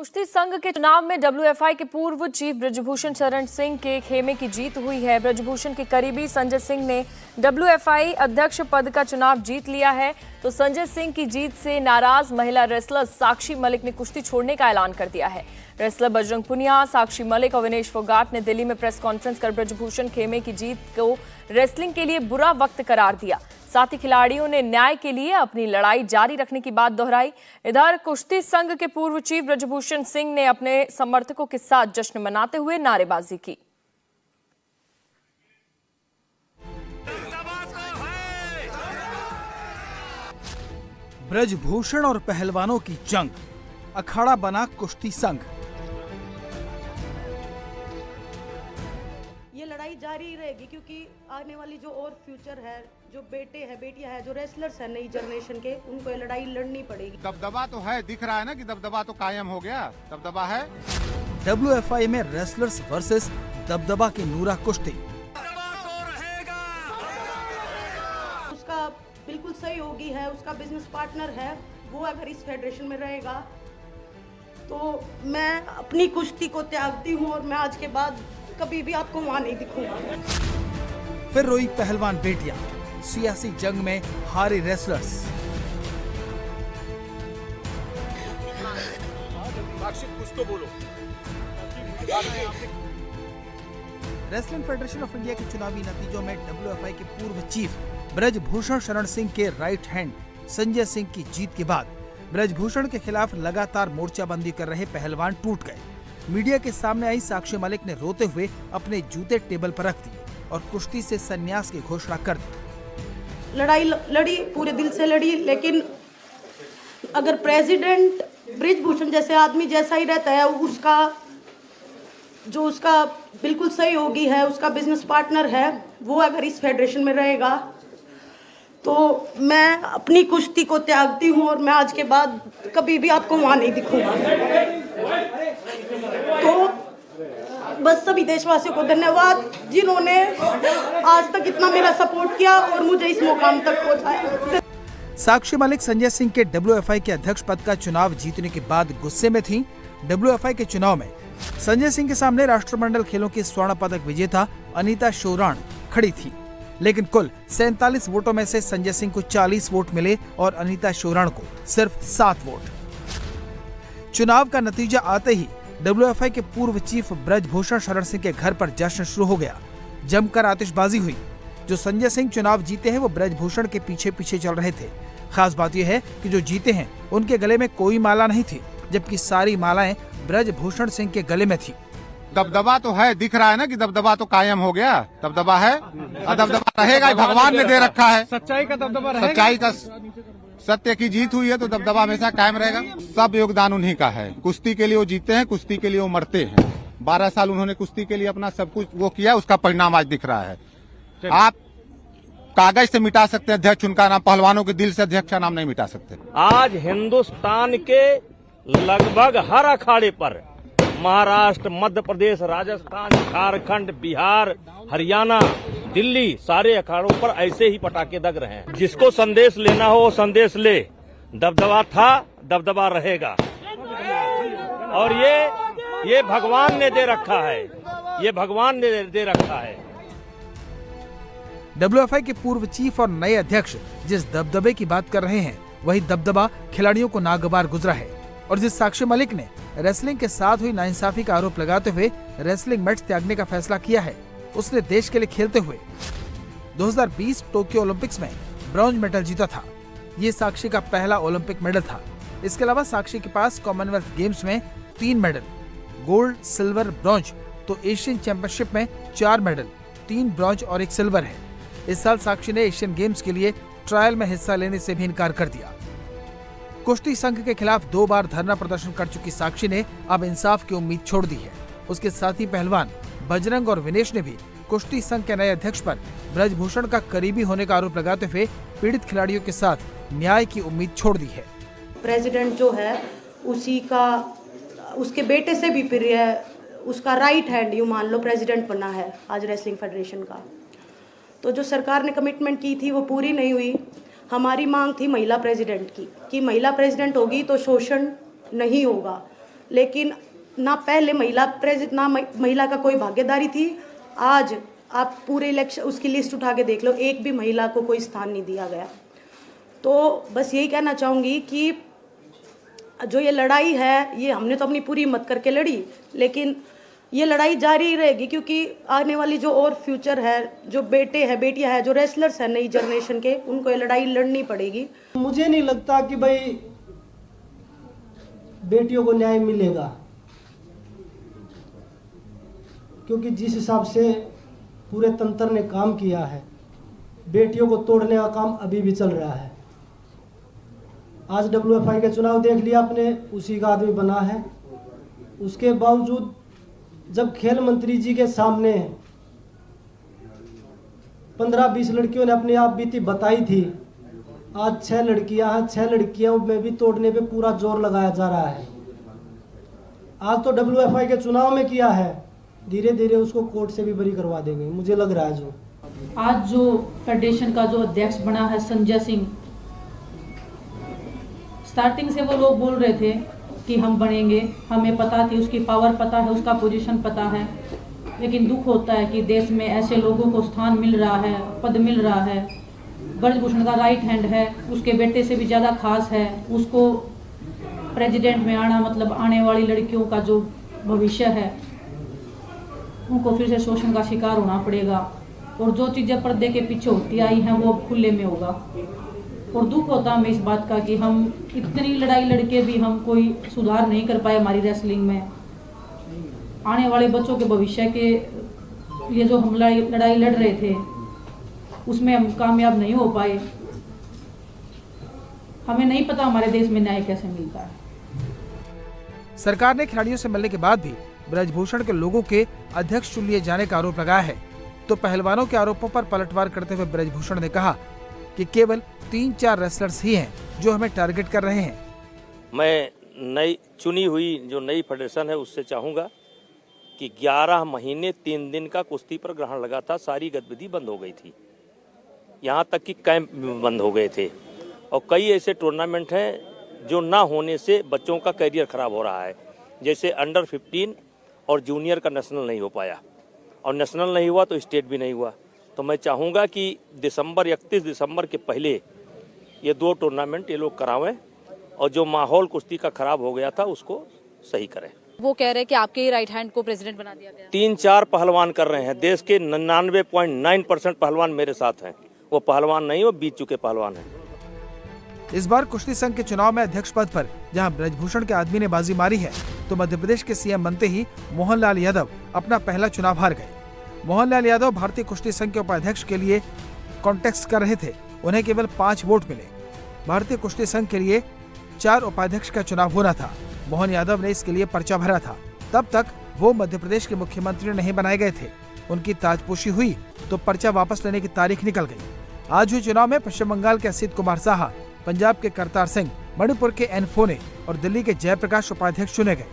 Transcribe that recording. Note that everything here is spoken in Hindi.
कुश्ती संघ के चुनाव में डब्ल्यूएफआई के पूर्व चीफ ब्रजभूषण शरण सिंह के खेमे की जीत हुई है। ब्रजभूषण के करीबी संजय सिंह ने डब्ल्यूएफआई अध्यक्ष पद का चुनाव जीत लिया है। तो संजय सिंह की जीत से नाराज महिला रेसलर साक्षी मलिक ने कुश्ती छोड़ने का ऐलान कर दिया है। रेसलर बजरंग पुनिया, साक्षी मलिक और विनेश फोगाट ने दिल्ली में प्रेस कॉन्फ्रेंस कर ब्रजभूषण खेमे की जीत को रेसलिंग के लिए बुरा वक्त करार दिया। साथ ही खिलाड़ियों ने न्याय के लिए अपनी लड़ाई जारी रखने की बात दोहराई। इधर कुश्ती संघ के पूर्व चीफ ब्रजभूषण सिंह ने अपने समर्थकों के साथ जश्न मनाते हुए नारेबाजी की। ब्रजभूषण और पहलवानों की जंग, अखाड़ा बना कुश्ती संघ। ये लड़ाई जारी रहेगी क्योंकि आने वाली जो और फ्यूचर है, जो बेटे हैं, बेटियां हैं, जो रेसलर्स हैं नई जनरेशन के, उनको ये लड़ाई लड़नी पड़ेगी। दबदबा तो है, दिख रहा है ना कि दबदबा तो कायम हो गया, दबदबा है। डब्ल्यूएफआई में रेसलर्स वर्सेस दबदबा की नूरा कुश्ती। उसका बिल्कुल सहयोगी है, उसका बिजनेस पार्टनर है, वो अगर इस फेडरेशन में रहेगा तो मैं अपनी कुश्ती को त्यागती हूँ और मैं आज के बाद कभी भी आपको वहाँ नहीं दिखूंगा। फिर रोई पहलवान बेटियां, सियासी जंग में हारे रेसलर्स। कुछ तो बोलो। रेसलिंग फेडरेशन ऑफ इंडिया के चुनावी नतीजों में डब्ल्यूएफआई के पूर्व चीफ ब्रजभूषण शरण सिंह के राइट हैंड संजय सिंह की जीत के बाद ब्रजभूषण के खिलाफ लगातार मोर्चाबंदी कर रहे पहलवान टूट गए। मीडिया के सामने आई साक्षी मलिक ने रोते हुए अपने जूते टेबल पर रख दिए और कुश्ती से संन्यास की घोषणा कर दी। लड़ाई लड़ी, पूरे दिल से लड़ी, लेकिन अगर प्रेसिडेंट ब्रजभूषण जैसे आदमी जैसा ही रहता है, उसका बिल्कुल सहयोगी है, उसका बिजनेस पार्टनर है, वो अगर इस फेडरेशन में रहेगा तो मैं अपनी कुश्ती को त्यागती हूँ और मैं आज के बाद कभी भी आपको वहाँ नहीं दिखूंगा। तो बस सभी देशवासियों को धन्यवाद जिन्होंने आज तक इतना मेरा सपोर्ट किया और मुझे इस मुकाम तक पहुंचाया। साक्षी मलिक संजय सिंह के डब्ल्यूएफआई के अध्यक्ष पद का चुनाव जीतने के बाद गुस्से में थीं। डब्ल्यूएफआई के चुनाव में संजय सिंह के सामने राष्ट्रमंडल खेलों की स्वर्ण पदक विजेता अनीता शोराण खड़ी थी, लेकिन कुल 47 वोटों में से संजय सिंह को 40 वोट मिले और अनीता शोराण को सिर्फ 7 वोट। चुनाव का नतीजा आते ही डब्ल्यूएफआई के पूर्व चीफ ब्रजभूषण शरण सिंह के घर पर जश्न शुरू हो गया। जमकर आतिशबाजी हुई। जो संजय सिंह चुनाव जीते हैं वो ब्रजभूषण के पीछे पीछे चल रहे थे। खास बात यह है कि जो जीते हैं उनके गले में कोई माला नहीं थी, जबकि सारी मालाएं ब्रजभूषण सिंह के गले में थी। दबदबा तो है, दिख रहा है ना कि दबदबा तो कायम हो गया, दबदबा है और दबदबा रहेगा, भगवान ने दे रखा है। सच्चाई का दबदबा रहेगा। सच्चाई का, सत्य की जीत हुई है तो दबदबा हमेशा कायम रहेगा। सब योगदान उन्हीं का है। कुश्ती के लिए वो जीते हैं, कुश्ती के लिए वो मरते हैं। 12 साल उन्होंने कुश्ती के लिए अपना सब कुछ वो किया, उसका परिणाम आज दिख रहा है। आप कागज से मिटा सकते हैं अध्यक्ष उनका नाम, पहलवानों के दिल से अध्यक्ष का नाम नहीं मिटा सकते। आज हिंदुस्तान के लगभग हर अखाड़े पर महाराष्ट्र, मध्य प्रदेश, राजस्थान, झारखंड, बिहार, हरियाणा, दिल्ली, सारे अखाड़ों पर ऐसे ही पटाखे दग रहे हैं। जिसको संदेश लेना हो वो संदेश ले। दबदबा था, दबदबा रहेगा और ये भगवान ने दे रखा है, ये भगवान ने दे रखा है। डब्ल्यूएफआई के पूर्व चीफ और नए अध्यक्ष जिस दबदबे की बात कर रहे हैं, वही दबदबा खिलाड़ियों को नागवार गुजरा है। और जिस साक्षी मलिक ने रेसलिंग के साथ हुई नाइंसाफी का आरोप लगाते हुए रेसलिंग मैच त्यागने का फैसला किया है, उसने देश के लिए खेलते हुए 2020 टोक्यो ओलंपिक्स में ब्रॉन्ज मेडल जीता था। ये साक्षी का पहला ओलंपिक मेडल था। इसके अलावा साक्षी के पास कॉमनवेल्थ गेम्स में 3 मेडल, गोल्ड, सिल्वर, ब्रॉन्ज, तो एशियन चैंपियनशिप में 4 मेडल, 3 ब्रॉन्ज और 1 सिल्वर है। इस साल साक्षी ने एशियन गेम्स के लिए ट्रायल में हिस्सा लेने से भी इनकार कर दिया। कुश्ती संघ के खिलाफ 2 बार धरना प्रदर्शन कर चुकी साक्षी ने अब इंसाफ की उम्मीद छोड़ दी है। उसके साथी पहलवान बजरंग और विनेश ने भी कुश्ती संघ के नए अध्यक्ष पर ब्रजभूषण का करीबी होने का आरोप लगाते हुए पीड़ित खिलाड़ियों के साथ न्याय की उम्मीद छोड़ दी है। प्रेसिडेंट जो है उसके बेटे से भी प्रिय है, उसका राइट हैंड यूं मान लो प्रेसिडेंट बना है आज रेसलिंग फेडरेशन का। तो जो सरकार ने कमिटमेंट की थी वो पूरी नहीं हुई। हमारी मांग थी महिला प्रेसिडेंट की, कि महिला प्रेसिडेंट होगी तो शोषण नहीं होगा। लेकिन ना पहले महिला का कोई भागीदारी थी। आज आप पूरे इलेक्शन उसकी लिस्ट उठा के देख लो, एक भी महिला को कोई स्थान नहीं दिया गया। तो बस यही कहना चाहूँगी कि जो ये लड़ाई है, ये हमने तो अपनी पूरी हिम्मत करके लड़ी, लेकिन ये लड़ाई जारी ही रहेगी, क्योंकि आने वाली जो और फ्यूचर है, जो बेटे हैं बेटियां हैं, जो रेसलर्स हैं नई जनरेशन के, उनको ये लड़ाई लड़नी पड़ेगी। मुझे नहीं लगता कि भाई बेटियों को न्याय मिलेगा, क्योंकि जिस हिसाब से पूरे तंत्र ने काम किया है, बेटियों को तोड़ने का काम अभी भी चल रहा है। आज WFI के चुनाव देख लिया आपने, उसी का आदमी बना है। उसके बावजूद जब खेल मंत्री जी के सामने 15-20 लड़कियों ने अपनी आप बीती बताई थी, आज 6 लड़कियां में भी तोड़ने पे पूरा जोर लगाया जा रहा है। आज तो WFI के चुनाव में किया है, धीरे धीरे उसको कोर्ट से भी बरी करवा देंगे, मुझे लग रहा है। जो आज जो फेडरेशन का जो अध्यक्ष बना है संजय सिंह, स्टार्टिंग से वो लोग बोल रहे थे कि हम बनेंगे, हमें पता थी, उसकी पावर पता है, उसका पोजीशन पता है, लेकिन दुख होता है कि देश में ऐसे लोगों को स्थान मिल रहा है, पद मिल रहा है। ब्रजभूषण का राइट हैंड है, उसके बेटे से भी ज़्यादा खास है, उसको प्रेसिडेंट में आना मतलब आने वाली लड़कियों का जो भविष्य है, उनको फिर से शोषण का शिकार होना पड़ेगा, और जो चीज़ें पर्दे के पीछे होती आई हैं वो अब खुले में होगा। और दुख होता है हमें इस बात का कि हम इतनी लड़ाई लड़के भी हम कोई सुधार नहीं कर पाए हमारी रेसलिंग में। आने वाले बच्चों के भविष्य के लिए जो हम लड़ाई लड़ रहे थे, उसमें हम कामयाब नहीं हो पाए। हमें नहीं पता हमारे देश में न्याय कैसे मिलता है। सरकार ने खिलाड़ियों से मिलने के बाद भी ब्रजभूषण के लोगों के अध्यक्ष चुन लिए जाने का आरोप लगाया है, तो पहलवानों के आरोपों पर पलटवार करते हुए ब्रजभूषण ने कहा कि केवल 3-4 रेसलर्स ही हैं जो हमें टारगेट कर रहे हैं। मैं नई चुनी हुई जो नई फेडरेशन है उससे चाहूँगा कि 11 महीने 3 दिन का कुश्ती पर ग्रहण लगा था, सारी गतिविधि बंद हो गई थी, यहाँ तक कि कैंप बंद हो गए थे, और कई ऐसे टूर्नामेंट हैं जो ना होने से बच्चों का करियर खराब हो रहा है। जैसे अंडर 15 और जूनियर का नेशनल नहीं हो पाया, और नेशनल नहीं हुआ तो स्टेट भी नहीं हुआ। तो मैं चाहूँगा कि 31 दिसंबर के पहले ये 2 टूर्नामेंट ये लोग करावें, और जो माहौल कुश्ती का खराब हो गया था उसको सही करें। वो कह रहे हैं कि आपके ही राइट हैंड को प्रेसिडेंट बना दिया गया। 3-4 पहलवान कर रहे हैं, देश के 99.9% पहलवान मेरे साथ हैं। वो पहलवान नहीं, वो बीत चुके पहलवान हैं। इस बार कुश्ती संघ के चुनाव में अध्यक्ष पद पर जहां ब्रजभूषण के आदमी ने बाजी मारी है, तो मध्य प्रदेश के सीएम बनते ही मोहनलाल यादव अपना पहला चुनाव हार गए। मोहनलाल यादव भारतीय कुश्ती संघ के उपाध्यक्ष के लिए कॉन्टेस्ट कर रहे थे, उन्हें केवल 5 वोट मिले। भारतीय कुश्ती संघ के लिए 4 उपाध्यक्ष का चुनाव होना था। मोहन यादव ने इसके लिए पर्चा भरा था। तब तक वो मध्य प्रदेश के मुख्यमंत्री नहीं बनाए गए थे। उनकी ताजपोशी हुई तो पर्चा वापस लेने की तारीख निकल गई। आज हुए चुनाव में पश्चिम बंगाल के असित कुमार साहा, पंजाब के करतार सिंह, मणिपुर के एन फोने और दिल्ली के जयप्रकाश उपाध्यक्ष चुने गए।